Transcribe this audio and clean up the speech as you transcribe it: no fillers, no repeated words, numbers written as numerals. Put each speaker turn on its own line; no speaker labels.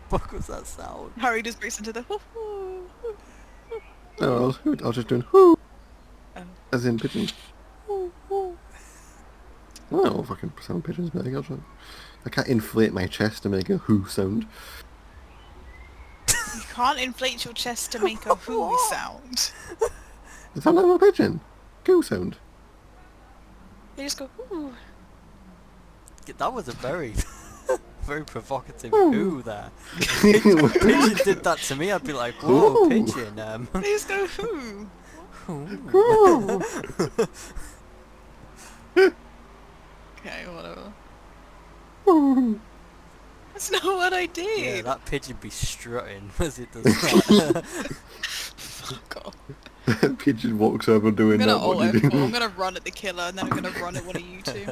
fuck was that sound?
Harry just breaks into the hoo hoo.
No, I was just doing whoo,
Oh.
as in pigeons. Well, fucking sound pigeons make. I can't inflate my chest to make a whoo sound.
You can't inflate your chest to make a hoo sound.
Is that not a pigeon? Goo sound.
You just go hoo.
That was a very, very provocative
Ooh.
who there. Pigeon did that to me, I'd be like, whoa,
Ooh.
pigeon.
You just go hoo.
Ooh.
Okay, whatever.
Ooh.
That's not what I
Yeah,
did.
that pigeon be strutting as it does that.
Fuck off.
Pigeon walks over doing
I'm
that.
gonna
What do you do?
I'm gonna run at the killer and then I'm gonna run at one of you two.